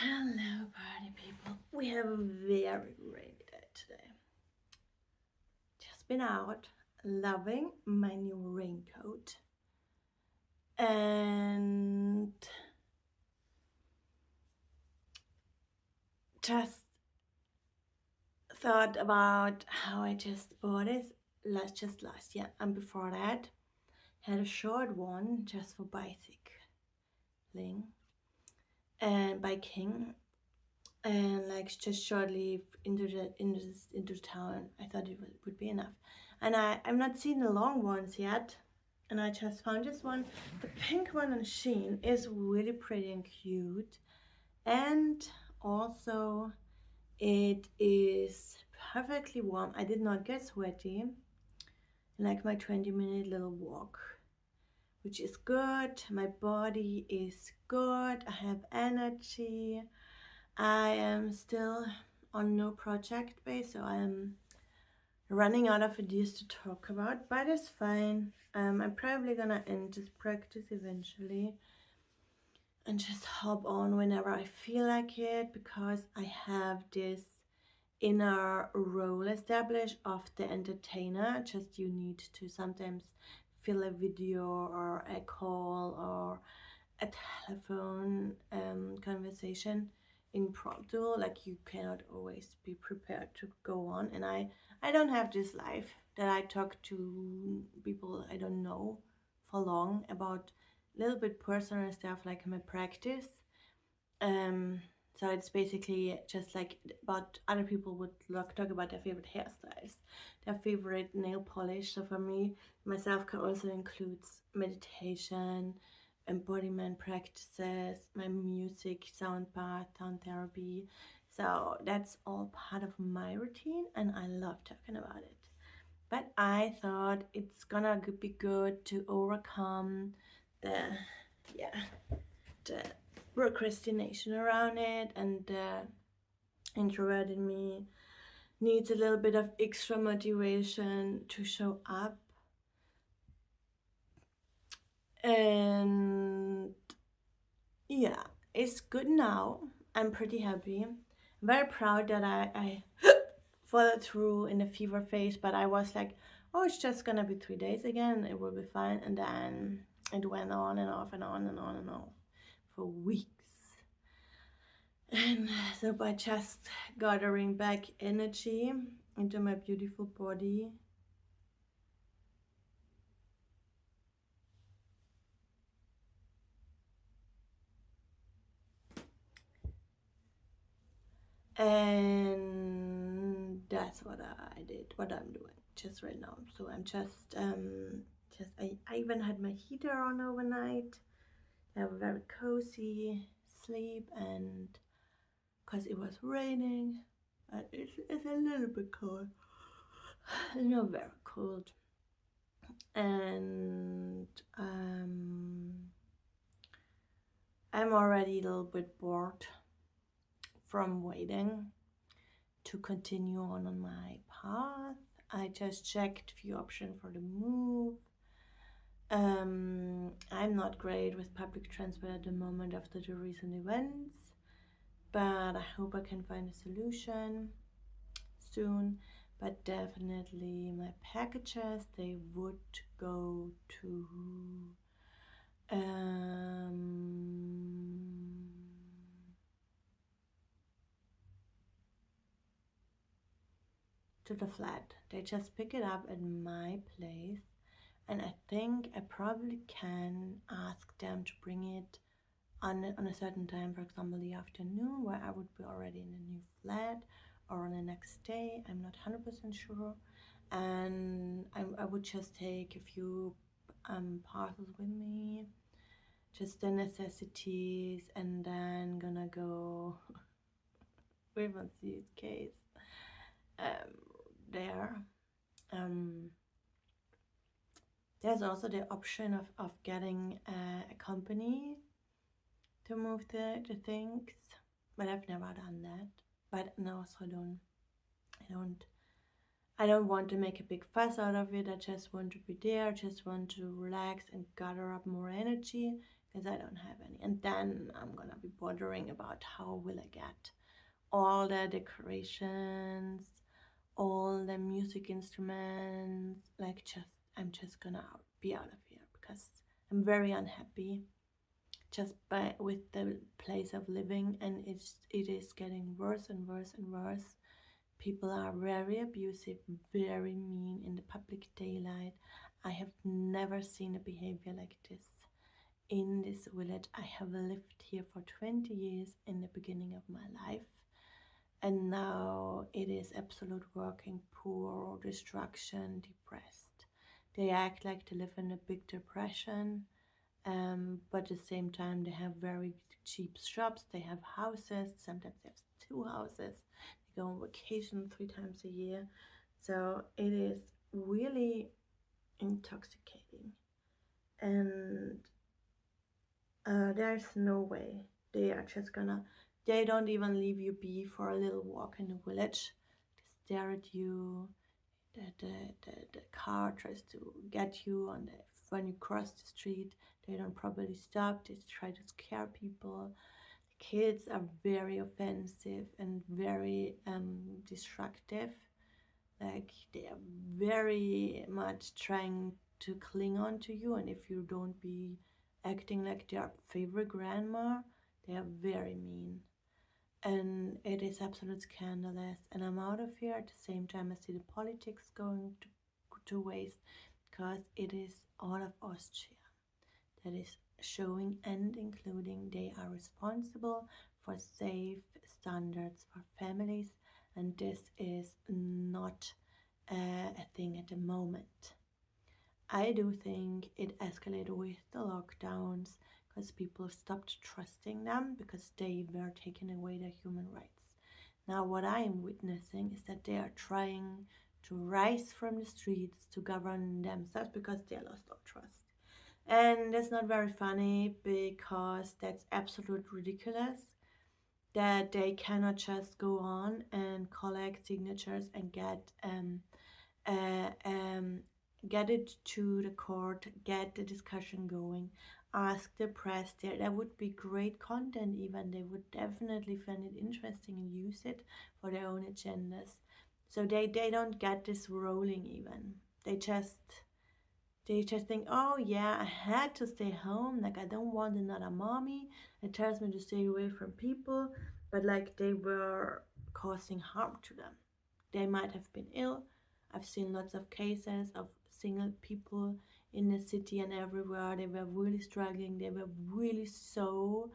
Hello, party people. We have a very rainy day today. Just been out, loving my new raincoat, and just thought about how I just bought it last year, and before that, had a short one just for bicycling and biking. And like just shortly into town, I thought it would be enough. And I've not seen the long ones yet, and I just found this one. The pink one on Shein is really pretty and cute, and also it is perfectly warm. I did not get sweaty. Like my 20-minute little walk, which is good. My body is good. I have energy. I am still on no project base, so I'm running out of ideas to talk about, but it's fine. I'm probably gonna end this practice eventually and just hop on whenever I feel like it, because I have this inner role established of the entertainer. Just you need to sometimes fill a video or a call or a telephone conversation impromptu. Like, you cannot always be prepared to go on, and I don't have this life that I talk to people I don't know for long about little bit personal stuff like my practice. So it's basically just like about other people would talk about their favorite hairstyles, their favorite nail polish. So for me, myself can also includes meditation, embodiment practices, my music, sound bath, sound therapy. So that's all part of my routine, and I love talking about it. But I thought it's gonna be good to overcome the, yeah, the procrastination around it, and the introvert in me needs a little bit of extra motivation to show up. And yeah, it's good now. I'm pretty happy. I'm very proud that I followed through in the fever phase, but I was like, oh, it's just gonna be 3 days again, it will be fine. And then it went on and off and on and on and off for weeks. And so by just gathering back energy into my beautiful body, and that's what I did, what I'm doing just right now. So I'm I even had my heater on overnight. I have a very cozy sleep, and because it was raining, it's a little bit cold. It's not very cold. And I'm already a little bit bored from waiting to continue on my path. I just checked a few options for the move. I'm not great with public transport at the moment after the recent events, but I hope I can find a solution soon. But definitely my packages, they would go um, to the flat. They just pick it up at my place, and I think I probably can ask them to bring it on a certain time, for example the afternoon, where I would be already in a new flat, or on the next day. I'm not 100% sure. And I would just take a few parcels with me, just the necessities, and then gonna go with my suitcase there. Um, there's also the option of getting a company to move the things, but I've never done that. But no, so I I don't want to make a big fuss out of it. I just want to be there, just want to relax and gather up more energy because I don't have any. And then I'm gonna be bothering about how will I get all the decorations, all the music instruments. Like just I'm just gonna be out of here because I'm very unhappy just by with the place of living, and it is getting worse and worse and worse. People are very abusive, very mean in the public daylight. I have never seen a behavior like this in this village. I have lived here for 20 years in the beginning of my life, and now it is absolute working poor, destruction, depressed. They act like they live in a big depression, but at the same time, they have very cheap shops. They have houses. Sometimes they have two houses. They go on vacation 3 times a year. So it is really intoxicating. And there's no way they are just gonna. They don't even leave you be for a little walk in the village. They stare at you. The car tries to get you on the when you cross the street. They don't properly stop. They try to scare people. The kids are very offensive and very destructive. Like they are very much trying to cling on to you, and if you don't be acting like their favorite grandma, they are very mean, and it is absolute scandalous. And I'm out of here at the same time I see the politics going to waste, because it is all of Austria that is showing and including they are responsible for safe standards for families, and this is not a thing at the moment. I do think it escalated with the lockdowns because people stopped trusting them because they were taking away their human rights. Now, what I am witnessing is that they are trying to rise from the streets to govern themselves because they lost all trust. And that's not very funny because that's absolute ridiculous that they cannot just go on and collect signatures and uh, um, get it to the court, get the discussion going, ask the press there. That would be great content, even. They would definitely find it interesting and use it for their own agendas. So they don't get this rolling even. They just they just think, oh yeah, I had to stay home. Like I don't want another mommy. It tells me to stay away from people, but like they were causing harm to them. They might have been ill. I've seen lots of cases of single people in the city and everywhere. They were really struggling. They were really so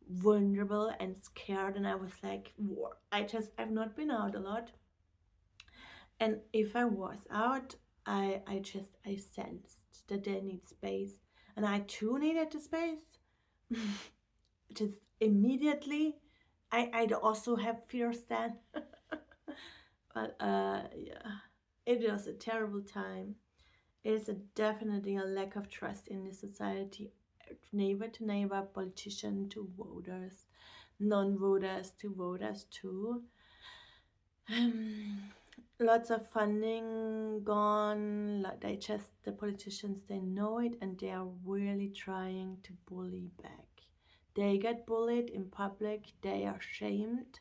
vulnerable and scared. And I was like, I've not been out a lot. And if I was out, I sensed that they need space. And I too needed the space. Just immediately. I'd also have fears then. But yeah, it was a terrible time. It is definitely a lack of trust in the society, neighbor to neighbor, politician to voters, non-voters to voters too. Um, Lots of funding gone. They just the politicians they know it and they are really trying to bully back. They get bullied in public. They are shamed.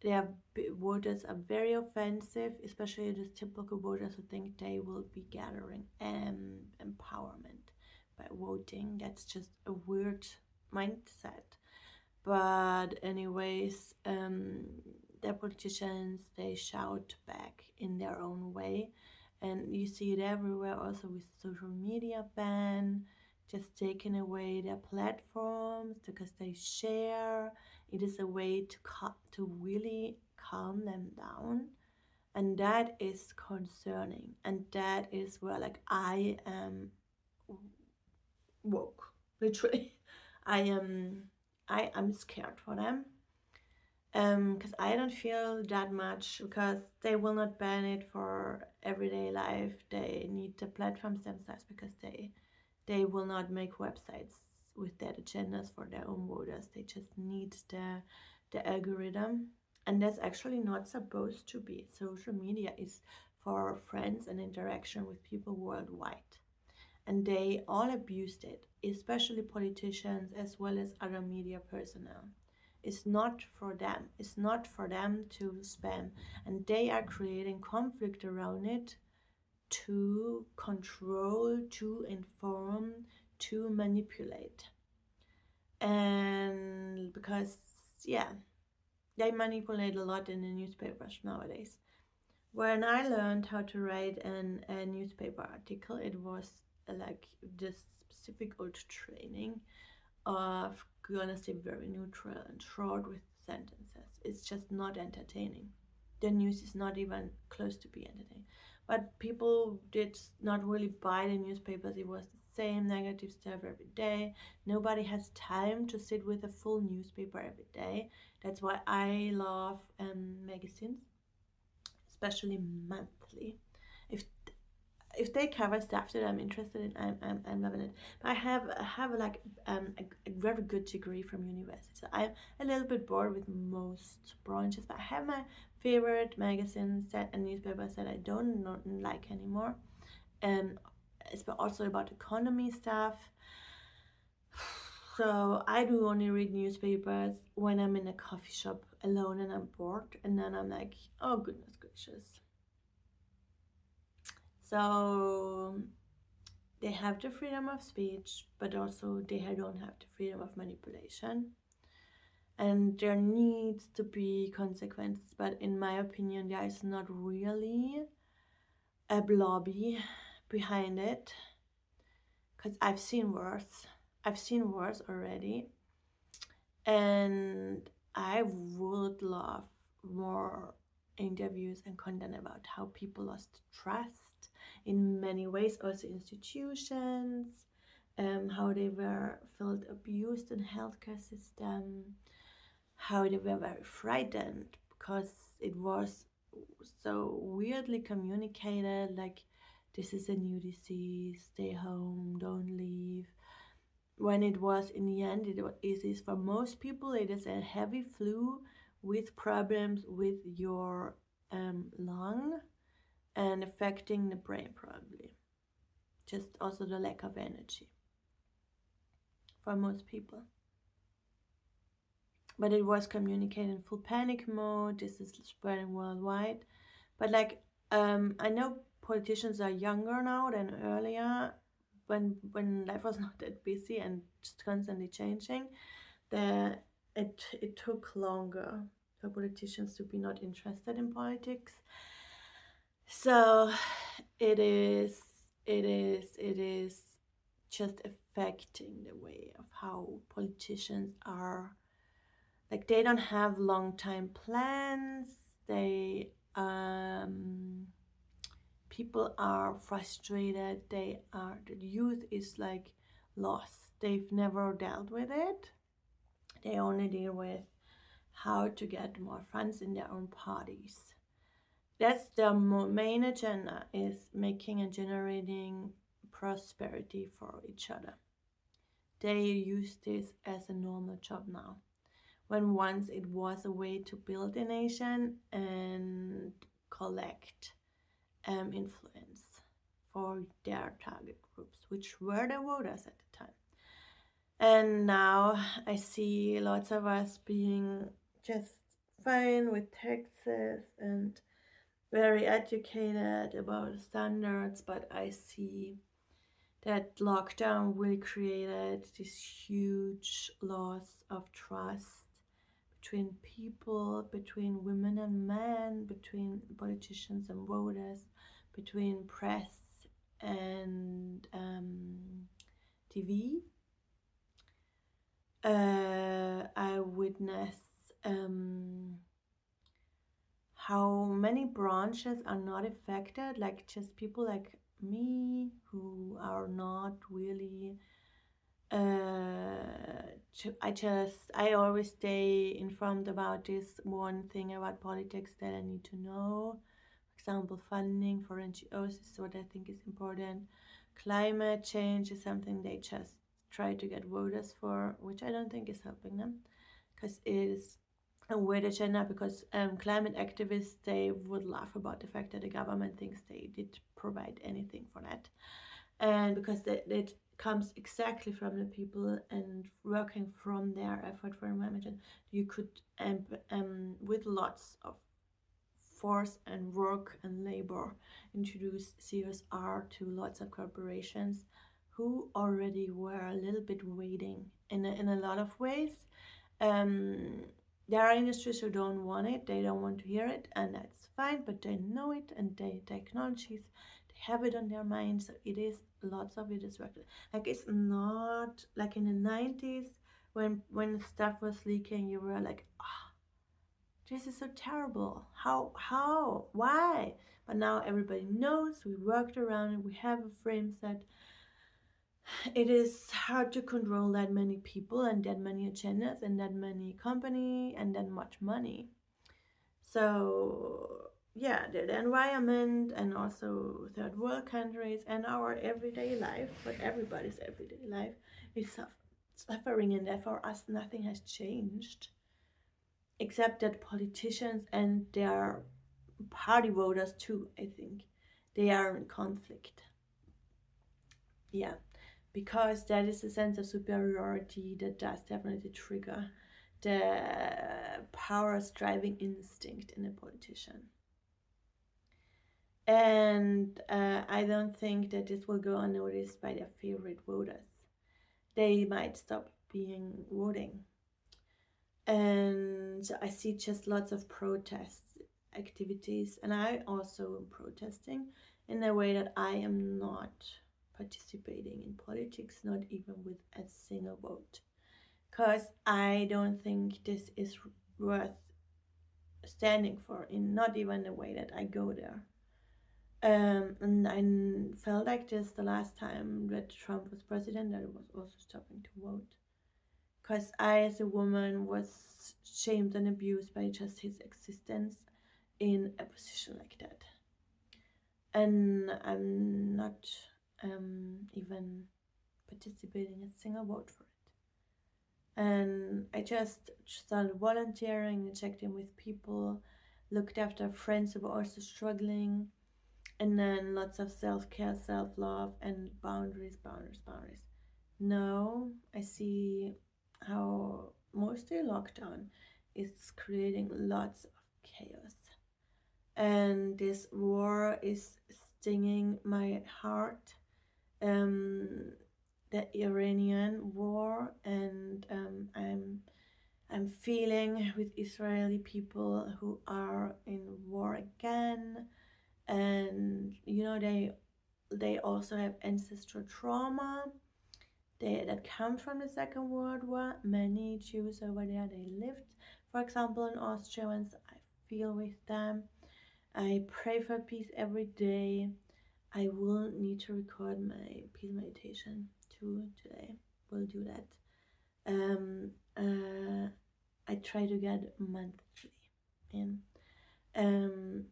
Their voters are very offensive, especially the typical voters who think they will be gathering empowerment by voting. That's just a weird mindset. But anyways, the politicians they shout back in their own way, and you see it everywhere. Also with social media ban, just taking away their platforms because they share. It is a way to really calm them down, and that is concerning. And that is where like I am woke, literally. I am I am scared for them. Because I don't feel that much because they will not ban it for everyday life. They need the platforms themselves because they will not make websites with their agendas for their own voters. They just need the algorithm, and that's actually not supposed to be. Social media is for friends and interaction with people worldwide. And they all abused it, especially politicians as well as other media personnel. It's not for them. It's not for them to spam. And they are creating conflict around it to control, to inform, to manipulate. And because, yeah, they manipulate a lot in the newspapers nowadays. When I learned how to write a newspaper article, it was like this specific old training of gonna stay very neutral and short with sentences. It's just not entertaining. The news is not even close to be entertaining. But people did not really buy the newspapers. It was the same negative stuff every day. Nobody has time to sit with a full newspaper every day. That's why I love magazines, especially monthly. If if they cover stuff that I'm interested in, I'm loving it. But I have like a very good degree from university. So I'm a little bit bored with most branches, but I have my favorite magazines that and newspapers that I don't not like anymore. And it's also about economy stuff. So I do only read newspapers when I'm in a coffee shop alone and I'm bored, and then I'm like, oh goodness gracious. So they have the freedom of speech, but also they don't have the freedom of manipulation. And there needs to be consequences, but in my opinion, there is not really a lobby behind it. Because I've seen worse. I've seen worse already. And I would love more interviews and content about how people lost trust in many ways, also institutions, how they were felt abused in healthcare system, how they were very frightened because it was so weirdly communicated, like this is a new disease, stay home, don't leave, when it was in the end it is for most people it is a heavy flu with problems with your lung and affecting the brain, probably just also the lack of energy for most people. But it was communicated in full panic mode, this is spreading worldwide. But like I know politicians are younger now than earlier, when life was not that busy and just constantly changing. It took longer for politicians to be not interested in politics. So it is just affecting the way of how politicians are, like they don't have long time plans. They people are frustrated. The youth is like lost. They've never dealt with it. They only deal with how to get more funds in their own parties. That's their main agenda, is making and generating prosperity for each other. They use this as a normal job now, when once it was a way to build a nation and collect influence for their target groups, which were the voters at the time. And now I see lots of us being just fine with taxes and very educated about standards, but I see that lockdown really created this huge loss of trust between people, between women and men, between politicians and voters, between press and TV. I witness how many branches are not affected, like just people like me who are not really I always stay informed about this one thing about politics that I need to know. For example, funding for NGOs is what I think is important. Climate change is something they just try to get voters for, which I don't think is helping them, because it is with agenda, because climate activists, they would laugh about the fact that the government thinks they did provide anything for that, and because that comes exactly from the people and working from their effort for environment. And you could with lots of force and work and labor introduce CSR to lots of corporations who already were a little bit waiting in a lot of ways. um, there are industries who don't want it, they don't want to hear it, and that's fine, but they know it and they acknowledge it, they have it on their mind. So it is, lots of it is worked. Like, it's not like in the 90s when stuff was leaking, you were like, oh, this is so terrible. Why? But now everybody knows, we worked around it, we have a frame set. It is hard to control that many people and that many agendas and that many company and that much money. So yeah, the environment and also third world countries and our everyday life, but everybody's everyday life is suffering, and therefore us nothing has changed except that politicians and their party voters too, I think, they are in conflict. Yeah, because that is a sense of superiority that does definitely trigger the power striving instinct in a politician. And I don't think that this will go unnoticed by their favorite voters. They might stop being voting. And I see just lots of protests activities, and I also am protesting in a way that I am not participating in politics, not even with a single vote, because I don't think this is worth standing for, in not even the way that I go there. And I felt like this the last time that Trump was president, that I was also stopping to vote, because I, as a woman, was shamed and abused by just his existence in a position like that. And I'm not even participating a single vote for it. And I just started volunteering and checked in with people, looked after friends who were also struggling, and then lots of self-care, self-love, and boundaries, boundaries, boundaries. Now I see how mostly lockdown is creating lots of chaos. And this war is stinging my heart. The Iranian war, and I'm feeling with Israeli people who are in war again, and they also have ancestral trauma that come from the Second World War. Many Jews over there, they lived, for example, in Austria. Once I feel with them, I pray for peace every day. I will need to record my peace meditation too today. We'll do that. Um, I try to get monthly in. Um,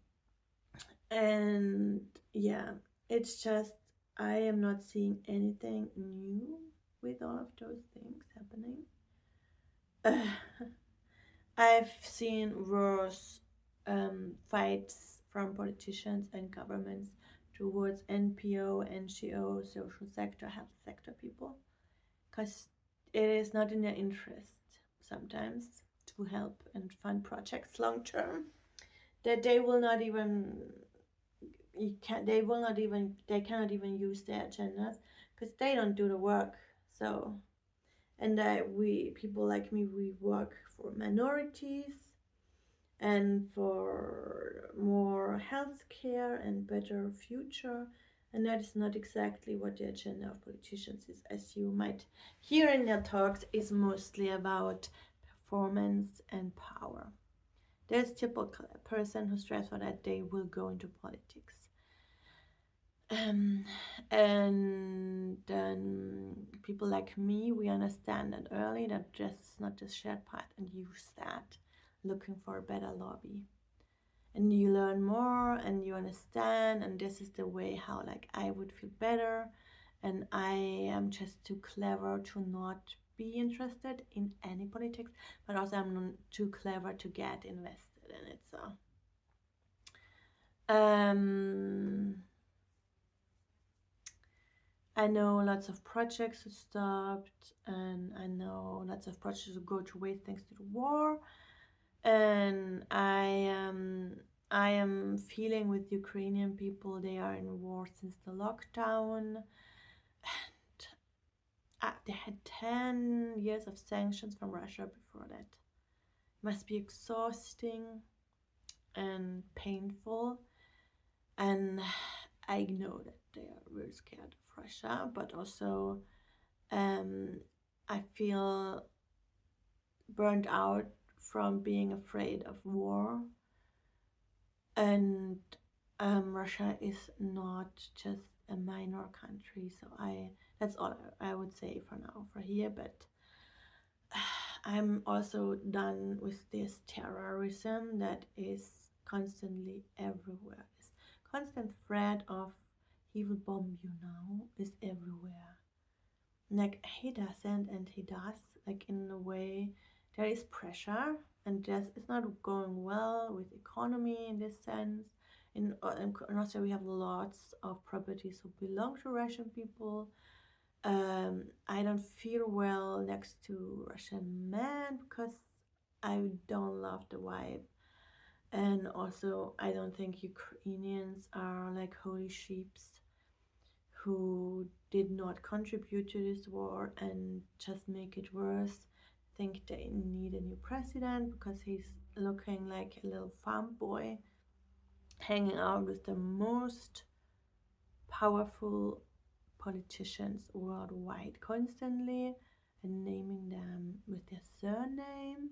and yeah, it's just I am not seeing anything new with all of those things happening. I've seen worse fights from politicians and governments towards NPO, NGO, social sector, health sector people, because it is not in their interest sometimes to help and fund projects long term, that they will not even they cannot even use their agendas because they don't do the work. So, and we people like me, we work for minorities and for more healthcare and better future, and that is not exactly what the agenda of politicians is, as you might hear in their talks, is mostly about performance and power. There's typical a person who strives for that, they will go into politics. Um, and then people like me, we understand that early, that just not the shared path, and use that looking for a better lobby. And you learn more and you understand, and this is the way how like I would feel better, and I am just too clever to not be interested in any politics, but also I'm not too clever to get invested in it. So um, I know lots of projects who stopped, and I know lots of projects who go to waste thanks to the war. And I am feeling with Ukrainian people. They are in war since the lockdown. And they had 10 years of sanctions from Russia before that. It must be exhausting and painful. And I know that they are really scared of Russia, but also um, I feel burnt out from being afraid of war. And Russia is not just a minor country, so I that's all I would say for now for here. But I'm also done with this terrorism that is constantly everywhere. This constant threat of he will bomb you now is everywhere. Like he doesn't, and he does. Like in a way, there is pressure, and just it's not going well with economy in this sense. In Austria, we have lots of properties who belong to Russian people. I don't feel well next to Russian men because I don't love the vibe. And also, I don't think Ukrainians are like holy sheeps who did not contribute to this war and just make it worse. Think they need a new president because he's looking like a little farm boy hanging out with the most powerful politicians worldwide constantly and naming them with their surname.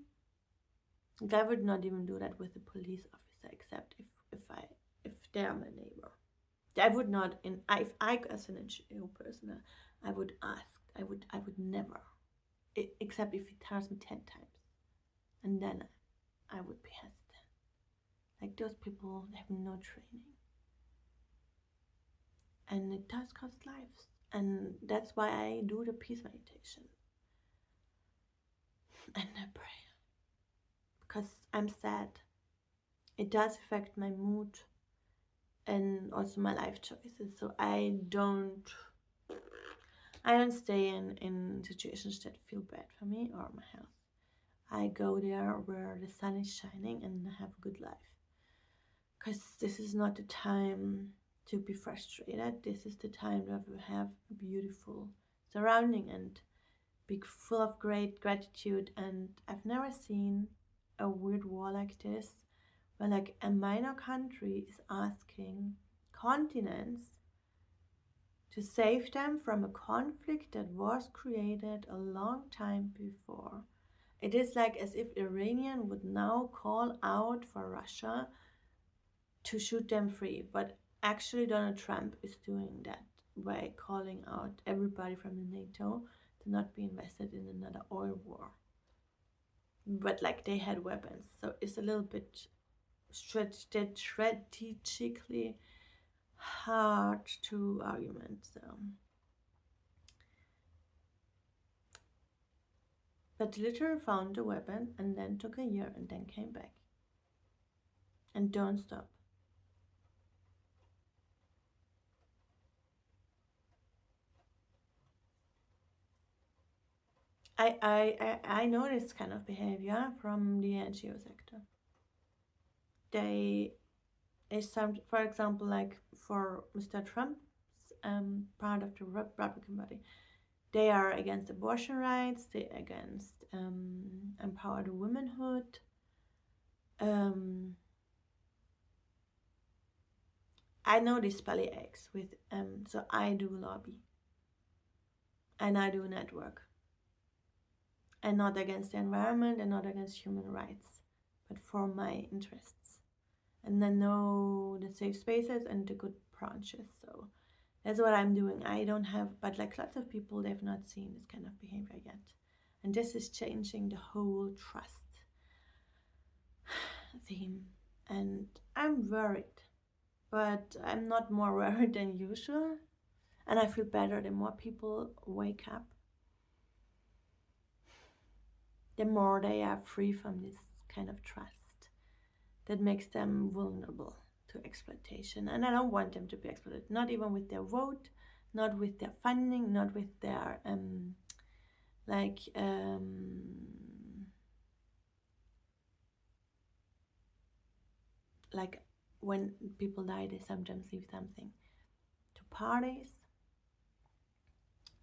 Like I would not even do that with a police officer except if they're my neighbor. I would not if I as an NGO person I would ask I would never except if he tells me 10 times and then I would be hesitant. Like those people they have no training and it does cost lives, and that's why I do the peace meditation and I pray because I'm sad. It does affect my mood and also my life choices, so I don't stay in situations that feel bad for me or my health. I go there where the sun is shining and have a good life. Because this is not the time to be frustrated. This is the time to have a beautiful surrounding and be full of great gratitude. And I've never seen a weird war like this, where like a minor country is asking continents to save them from a conflict that was created a long time before. It is like as if Iranian would now call out for Russia to shoot them free, but actually Donald Trump is doing that by calling out everybody from the NATO to not be invested in another oil war. But like they had weapons, so it's a little bit strategically hard to argument. So but literally found a weapon and then took a year and then came back. And don't stop. I know this kind of behavior from the NGO sector. They is some, for example, like for Mr. Trump's part of the Republican Party, they are against abortion rights. They against empowered womanhood. I know these belly aches with so I do lobby and I do network. And not against the environment and not against human rights, but for my interests. And then know the safe spaces and the good branches. So that's what I'm doing. I don't have, but like lots of people, they've not seen this kind of behavior yet. And this is changing the whole trust theme. And I'm worried, but I'm not more worried than usual. And I feel better the more people wake up the more they are free from this kind of trust that makes them vulnerable to exploitation. And I don't want them to be exploited, not even with their vote, not with their funding, not with their like like when people die, they sometimes leave something to parties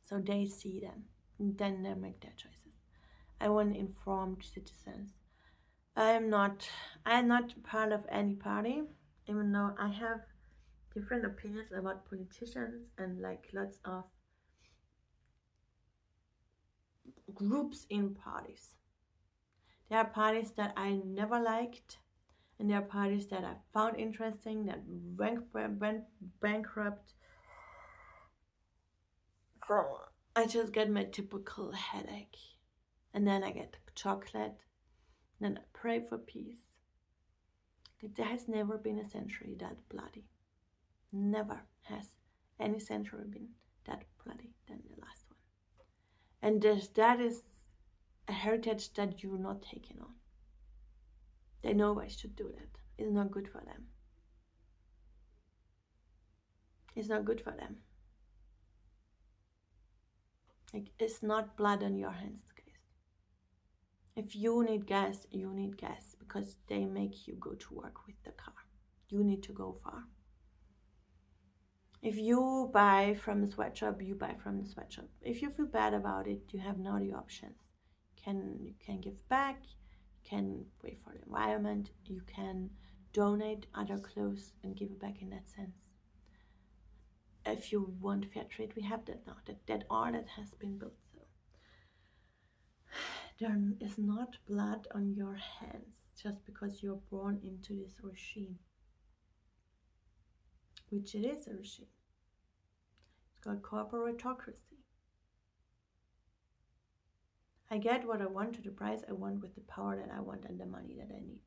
so they see them and then they make their choices. I want informed citizens. I'm not part of any party, even though I have different opinions about politicians and like lots of groups in parties. There are parties that I never liked, and there are parties that I found interesting that went bankrupt. So I just get my typical headache, and then I get chocolate, and then I pray for peace. There has never been a century that bloody. Never has any century been that bloody than the last one. And that is a heritage that you're not taking on. They know I should do that. It's not good for them. It's not good for them. Like, it's not blood on your hands, guys. If you need gas, you need gas because they make you go to work with the car. You need to go far. If you buy from the sweatshop, you buy from the sweatshop. If you feel bad about it, you have now the options. You can give back, you can wait for the environment, you can donate other clothes and give it back in that sense. If you want fair trade, we have that now. That art that has been built. So there is not blood on your hands just because you're born into this regime, which it is a regime. It's called corporatocracy. I get what I want to the price I want with the power that I want and the money that I need.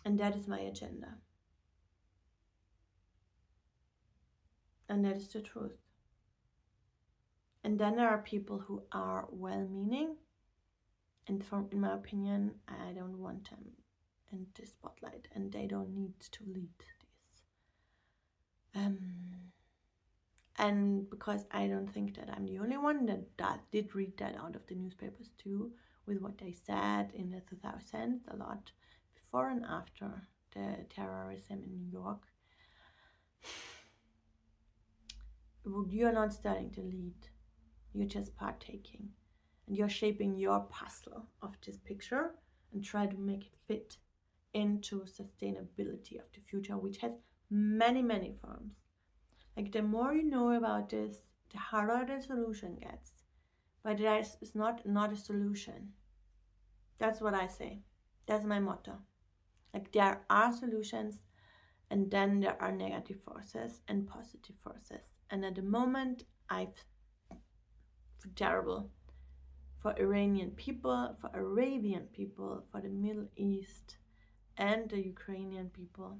And that is my agenda. And that is the truth. And then there are people who are well-meaning, and in my opinion, I don't want them in the spotlight, and they don't need to lead this. And because I don't think that I'm the only one that did read that out of the newspapers too, with what they said in the 2000s, a lot before and after the terrorism in New York. You're not starting to lead, you're just partaking, and you're shaping your puzzle of this picture and try to make it fit into sustainability of the future, which has many, many forms. Like, the more you know about this, the harder the solution gets. But it's not a solution. That's what I say. That's my motto. Like, there are solutions, and then there are negative forces and positive forces. And at the moment, I feel terrible for Iranian people, for Arabian people, for the Middle East, and the Ukrainian people.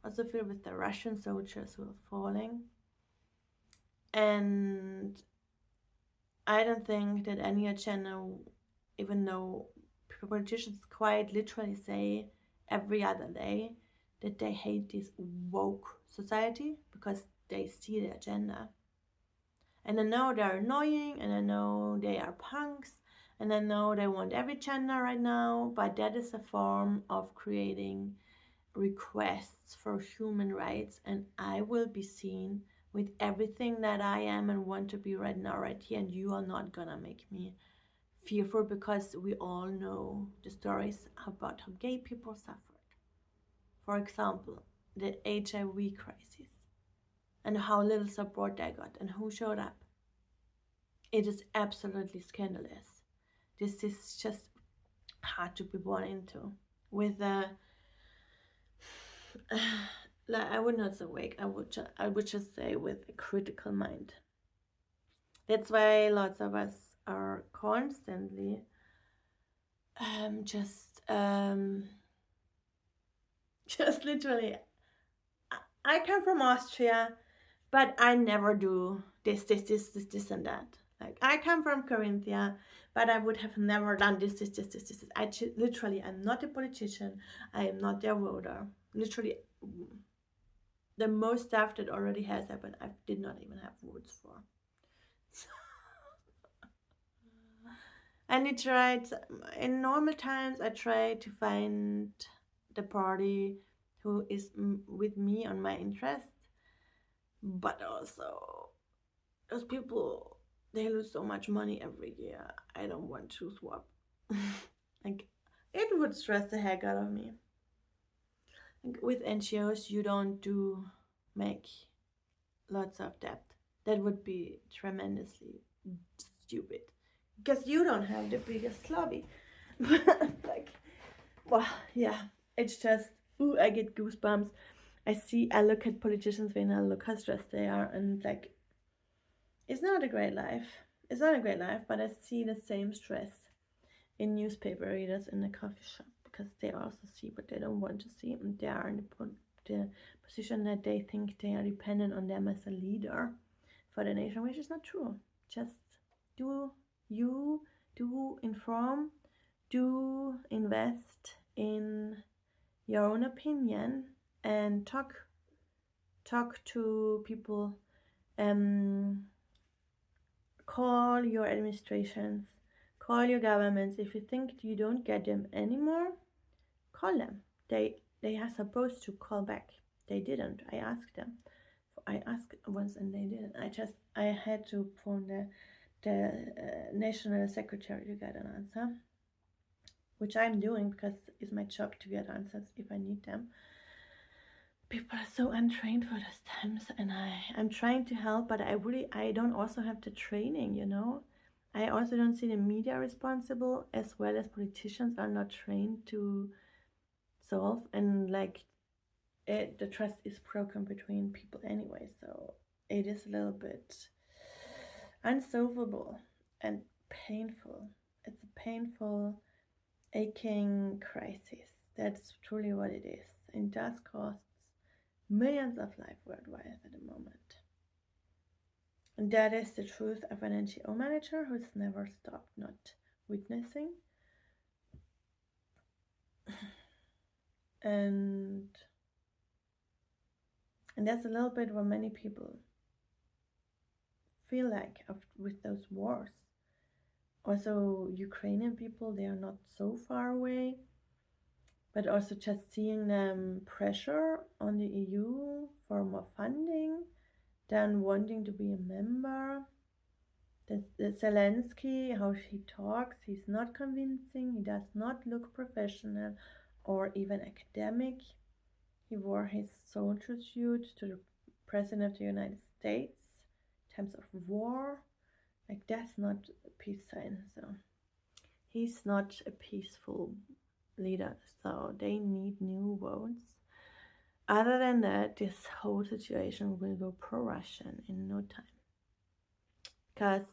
Also feel with the Russian soldiers who are falling. And I don't think that any agenda, even though politicians quite literally say every other day that they hate this woke society because they see the agenda. And I know they're annoying, and I know they are punks, and I know they want every gender right now, but that is a form of creating requests for human rights, and I will be seen with everything that I am and want to be right now, right here, and you are not gonna make me fearful, because we all know the stories about how gay people suffered. For example, the HIV crisis, and how little support they got, and who showed up. It is absolutely scandalous. This is just hard to be born into. With I would not say awake. I would just say with a critical mind. That's why lots of us are constantly just just literally. I come from Austria, but I never do this, and that. Like I come from Corinthia, but I would have never done this. Literally, I'm not a politician. I am not their voter. Literally, the most stuff that already has happened, I did not even have votes for. And I tried in normal times. I try to find the party who is with me on my interest, but also those people, they lose so much money every year. I don't want to swap. Like it would stress the heck out of me. Like, with NGOs, you don't do make lots of debt. That would be tremendously stupid because you don't have the biggest lobby. Like, well, yeah, it's just, ooh, I get goosebumps. I look at politicians when I look how stressed they are, and like, it's not a great life. It's not a great life, but I see the same stress in newspaper readers in the coffee shop because they also see what they don't want to see, and they are in the position that they think they are dependent on them as a leader for the nation, which is not true. Just do you do inform, do invest in your own opinion, and talk to people. Call your administrations, call your governments. If you think you don't get them anymore, call them. They are supposed to call back. They didn't. I asked them. I asked once and they didn't. I had to phone the national secretary to get an answer, which I'm doing because it's my job to get answers if I need them. People are so untrained for those times, and I'm trying to help, but I don't also have the training, you know. I also don't see the media responsible, as well as politicians are not trained to solve, and like the trust is broken between people anyway, so it is a little bit unsolvable and painful. It's a painful, aching crisis. That's truly what it is. It does cost millions of lives worldwide at the moment. And that is the truth of an NGO manager who's never stopped not witnessing. And that's a little bit what many people feel like with those wars. Also, Ukrainian people, they are not so far away, but also just seeing them pressure on the EU for more funding, then wanting to be a member. The Zelensky, how he talks, he's not convincing, he does not look professional or even academic. He wore his soldier suit to the President of the United States in times of war. Like, that's not a peace sign. So he's not a peaceful leader. So they need new votes. Other than that, this whole situation will go pro-Russian in no time. Because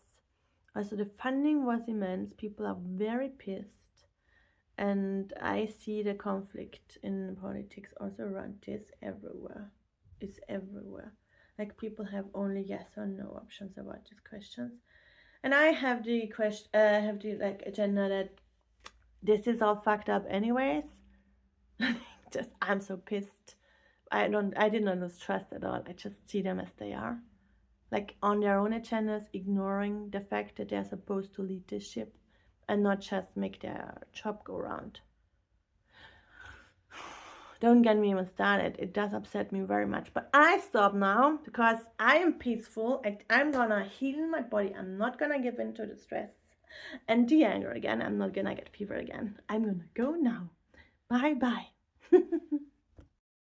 also the funding was immense. People are very pissed. And I see the conflict in politics also around this everywhere. It's everywhere. Like, people have only yes or no options about these questions. And I have the question, have the like agenda that this is all fucked up anyways. Just, I'm so pissed. I did not lose trust at all. I just see them as they are. Like, on their own agendas, ignoring the fact that they're supposed to lead this ship and not just make their job go round. Don't get me even started. It does upset me very much. But I stop now because I am peaceful. I'm gonna heal my body. I'm not gonna give in to the stress and the anger again. I'm not gonna get fever again. I'm gonna go now. Bye bye.